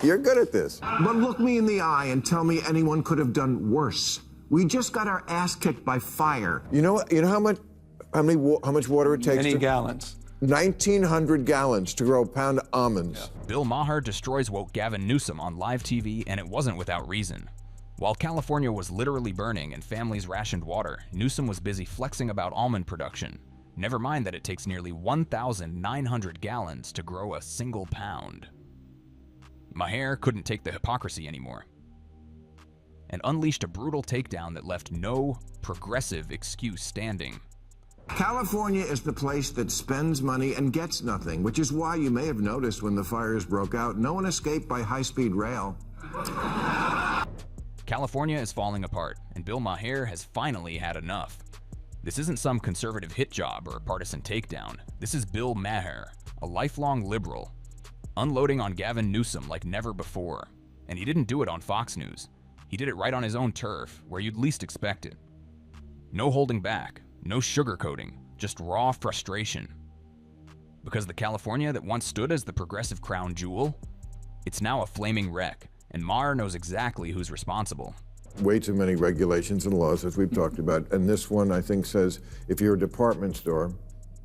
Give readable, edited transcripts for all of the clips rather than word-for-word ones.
You're good at this. But look me in the eye and tell me anyone could have done worse. We just got our ass kicked by fire. You know how much water it takes? Many gallons. 1,900 gallons to grow a pound of almonds. Yeah. Bill Maher destroys woke Gavin Newsom on live TV, and it wasn't without reason. While California was literally burning and families rationed water, Newsom was busy flexing about almond production. Never mind that it takes nearly 1,900 gallons to grow a single pound. Maher couldn't take the hypocrisy anymore and unleashed a brutal takedown that left no progressive excuse standing. California is the place that spends money and gets nothing, which is why you may have noticed when the fires broke out, no one escaped by high-speed rail. California is falling apart, and Bill Maher has finally had enough. This isn't some conservative hit job or partisan takedown. This is Bill Maher, a lifelong liberal, unloading on Gavin Newsom like never before. And he didn't do it on Fox News. He did it right on his own turf, where you'd least expect it. No holding back, no sugarcoating, just raw frustration. Because the California that once stood as the progressive crown jewel, it's now a flaming wreck, and Maher knows exactly who's responsible. Way too many regulations and laws, as we've talked about. And this one, I think, says if you're a department store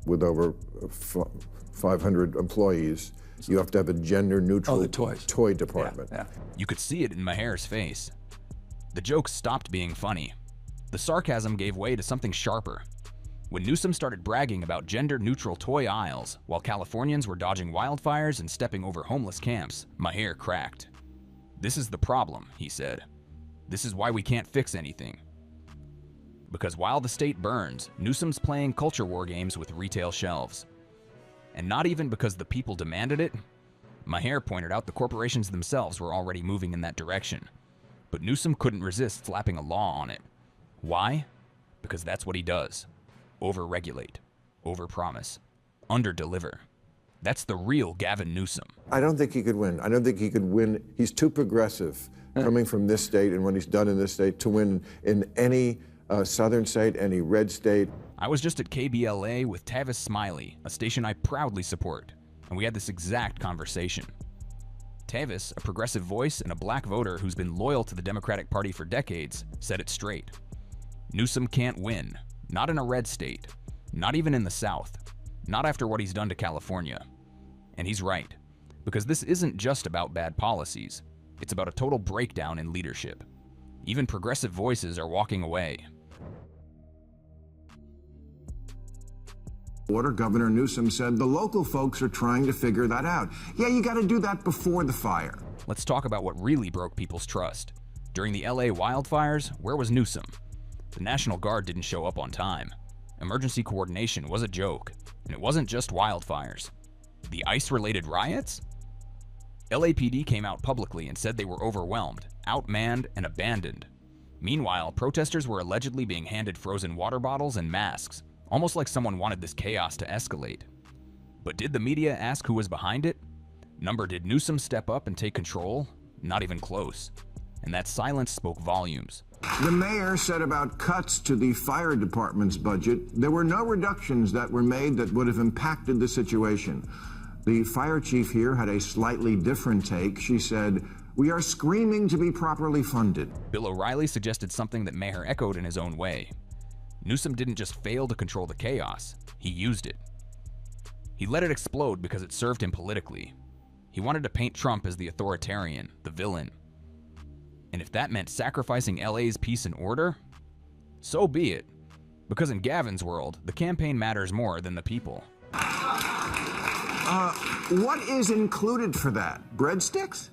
with over 500 employees, you have to have a gender-neutral toy department. Yeah. You could see it in Maher's face. The jokes stopped being funny. The sarcasm gave way to something sharper. When Newsom started bragging about gender-neutral toy aisles, while Californians were dodging wildfires and stepping over homeless camps, Maher cracked. "This is the problem," he said. "This is why we can't fix anything." Because while the state burns, Newsom's playing culture war games with retail shelves. And not even because the people demanded it. Maher pointed out the corporations themselves were already moving in that direction. But Newsom couldn't resist slapping a law on it. Why? Because that's what he does. Over-regulate, over-promise, under-deliver. That's the real Gavin Newsom. I don't think he could win. I don't think he could win. He's too progressive coming from this state and what he's done in this state to win in any southern state, any red state. I was just at KBLA with Tavis Smiley, a station I proudly support, and we had this exact conversation. Tavis, a progressive voice and a black voter who's been loyal to the Democratic Party for decades, said it straight. Newsom can't win, not in a red state, not even in the South, not after what he's done to California. And he's right, because this isn't just about bad policies, it's about a total breakdown in leadership. Even progressive voices are walking away. Governor Newsom said the local folks are trying to figure that out. Yeah, you got to do that before the fire. Let's talk about what really broke people's trust. During the LA wildfires, where was Newsom? The National Guard didn't show up on time. Emergency coordination was a joke, and it wasn't just wildfires. The ICE-related riots? LAPD came out publicly and said they were overwhelmed, outmanned, and abandoned. Meanwhile, protesters were allegedly being handed frozen water bottles and masks, almost like someone wanted this chaos to escalate. But did the media ask who was behind it? Did Newsom step up and take control? Not even close. And that silence spoke volumes. The mayor said about cuts to the fire department's budget, there were no reductions that were made that would have impacted the situation. The fire chief here had a slightly different take. She said, "We are screaming to be properly funded." Bill O'Reilly suggested something that Maher echoed in his own way. Newsom didn't just fail to control the chaos, he used it. He let it explode because it served him politically. He wanted to paint Trump as the authoritarian, the villain. And if that meant sacrificing LA's peace and order, so be it. Because in Gavin's world, the campaign matters more than the people. What is included for that? Breadsticks?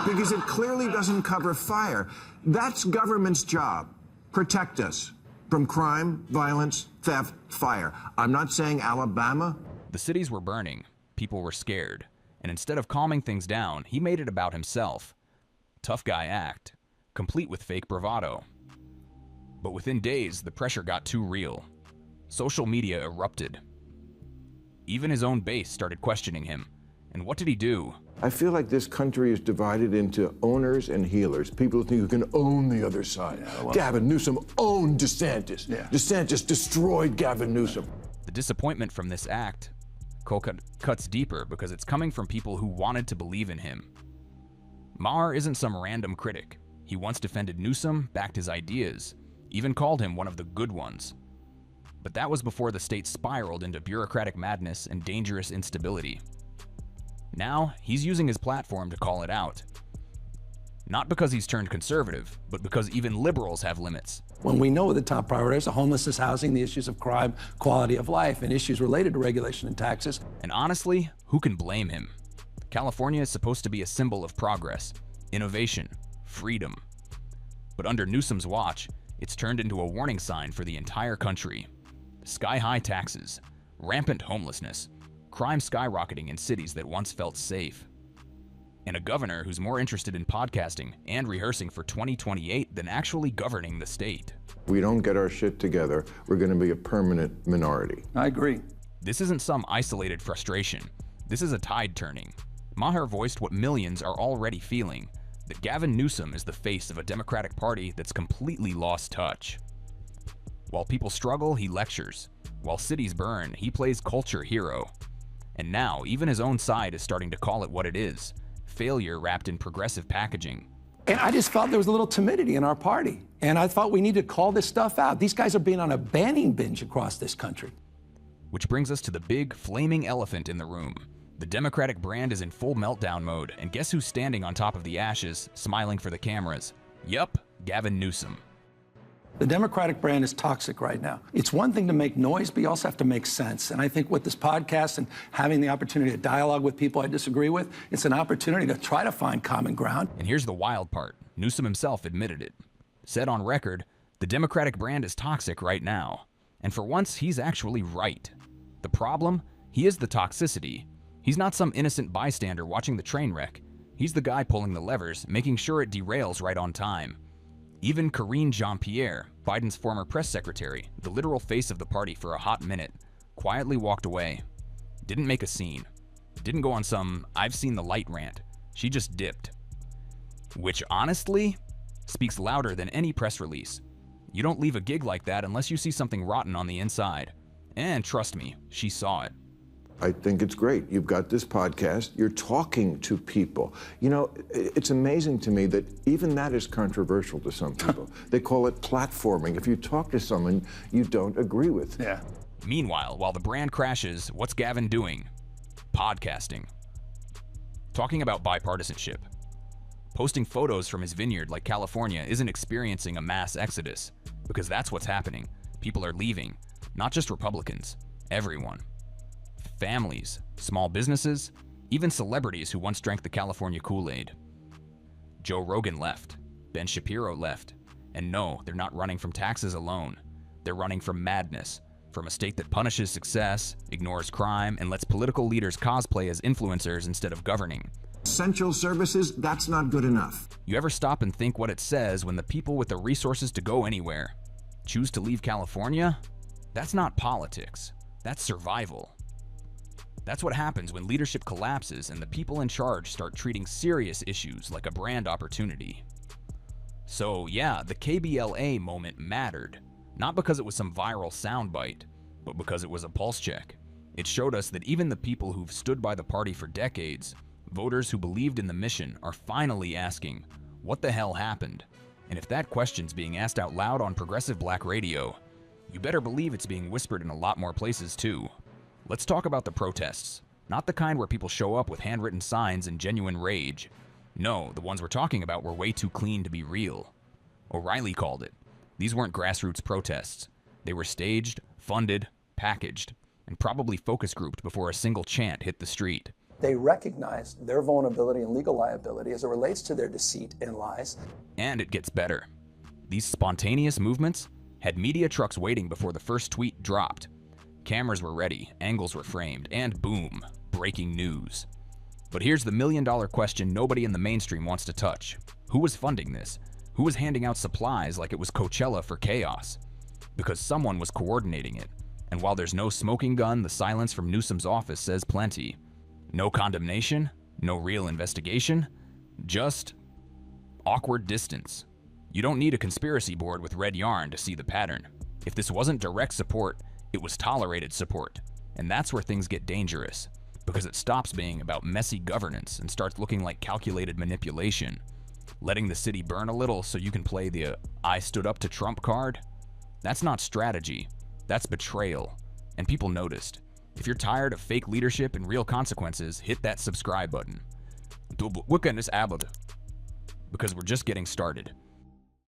Because it clearly doesn't cover fire. That's government's job. Protect us from crime, violence, theft, fire. I'm not saying Alabama. The cities were burning, people were scared, and instead of calming things down, he made it about himself. Tough guy act, complete with fake bravado. But within days, the pressure got too real. Social media erupted. Even his own base started questioning him. And what did he do? I feel like this country is divided into owners and healers. People think you can own the other side. Yeah, well, Gavin Newsom owned DeSantis. Yeah. DeSantis destroyed Gavin Newsom. The disappointment from this act cuts deeper because it's coming from people who wanted to believe in him. Maher isn't some random critic. He once defended Newsom, backed his ideas, even called him one of the good ones. But that was before the state spiraled into bureaucratic madness and dangerous instability. Now, he's using his platform to call it out. Not because he's turned conservative, but because even liberals have limits. When we know the top priorities are homelessness, housing, the issues of crime, quality of life, and issues related to regulation and taxes. And honestly, who can blame him? California is supposed to be a symbol of progress, innovation, freedom. But under Newsom's watch, it's turned into a warning sign for the entire country. Sky-high taxes, rampant homelessness, crime skyrocketing in cities that once felt safe, and a governor who's more interested in podcasting and rehearsing for 2028 than actually governing the state. We don't get our shit together, we're going to be a permanent minority. I agree. This isn't some isolated frustration. This is a tide turning. Maher voiced what millions are already feeling, that Gavin Newsom is the face of a Democratic Party that's completely lost touch. While people struggle, he lectures. While cities burn, he plays culture hero. And now, even his own side is starting to call it what it is: failure wrapped in progressive packaging. And I just felt there was a little timidity in our party. And I thought we needed to call this stuff out. These guys are being on a banning binge across this country. Which brings us to the big, flaming elephant in the room. The Democratic brand is in full meltdown mode, and guess who's standing on top of the ashes, smiling for the cameras? Yup, Gavin Newsom. The Democratic brand is toxic right now. It's one thing to make noise, but you also have to make sense. And I think with this podcast and having the opportunity to dialogue with people I disagree with, it's an opportunity to try to find common ground. And here's the wild part. Newsom himself admitted it. Said on record, the Democratic brand is toxic right now. And for once, he's actually right. The problem? He is the toxicity. He's not some innocent bystander watching the train wreck. He's the guy pulling the levers, making sure it derails right on time. Even Karine Jean-Pierre, Biden's former press secretary, the literal face of the party for a hot minute, quietly walked away. Didn't make a scene. Didn't go on some "I've seen the light" rant. She just dipped. Which honestly speaks louder than any press release. You don't leave a gig like that unless you see something rotten on the inside. And trust me, she saw it. I think it's great. You've got this podcast. You're talking to people. You know, it's amazing to me that even that is controversial to some people. They call it platforming. If you talk to someone you don't agree with. Yeah. Meanwhile, while the brand crashes, what's Gavin doing? Podcasting. Talking about bipartisanship. Posting photos from his vineyard like California isn't experiencing a mass exodus, because that's what's happening. People are leaving. Not just Republicans. Everyone. Families, small businesses, even celebrities who once drank the California Kool-Aid. Joe Rogan left, Ben Shapiro left, and no, they're not running from taxes alone. They're running from madness, from a state that punishes success, ignores crime, and lets political leaders cosplay as influencers instead of governing. Essential services, that's not good enough. You ever stop and think what it says when the people with the resources to go anywhere choose to leave California? That's not politics, that's survival. That's what happens when leadership collapses and the people in charge start treating serious issues like a brand opportunity. So yeah, the KBLA moment mattered, not because it was some viral soundbite, but because it was a pulse check. It showed us that even the people who've stood by the party for decades, voters who believed in the mission, are finally asking, what the hell happened? And if that question's being asked out loud on progressive black radio, you better believe it's being whispered in a lot more places too. Let's talk about the protests. Not the kind where people show up with handwritten signs and genuine rage. No, the ones we're talking about were way too clean to be real. O'Reilly called it. These weren't grassroots protests. They were staged, funded, packaged, and probably focus grouped before a single chant hit the street. They recognized their vulnerability and legal liability as it relates to their deceit and lies. And it gets better. These spontaneous movements had media trucks waiting before the first tweet dropped. Cameras were ready, angles were framed, and boom, breaking news. But here's the million-dollar question nobody in the mainstream wants to touch. Who was funding this? Who was handing out supplies like it was Coachella for chaos? Because someone was coordinating it. And while there's no smoking gun, the silence from Newsom's office says plenty. No condemnation, no real investigation, just awkward distance. You don't need a conspiracy board with red yarn to see the pattern. If this wasn't direct support, it was tolerated support. And that's where things get dangerous, because it stops being about messy governance and starts looking like calculated manipulation. Letting the city burn a little so you can play the I stood up to Trump card? That's not strategy, that's betrayal. And people noticed. If you're tired of fake leadership and real consequences, hit that subscribe button. Because we're just getting started.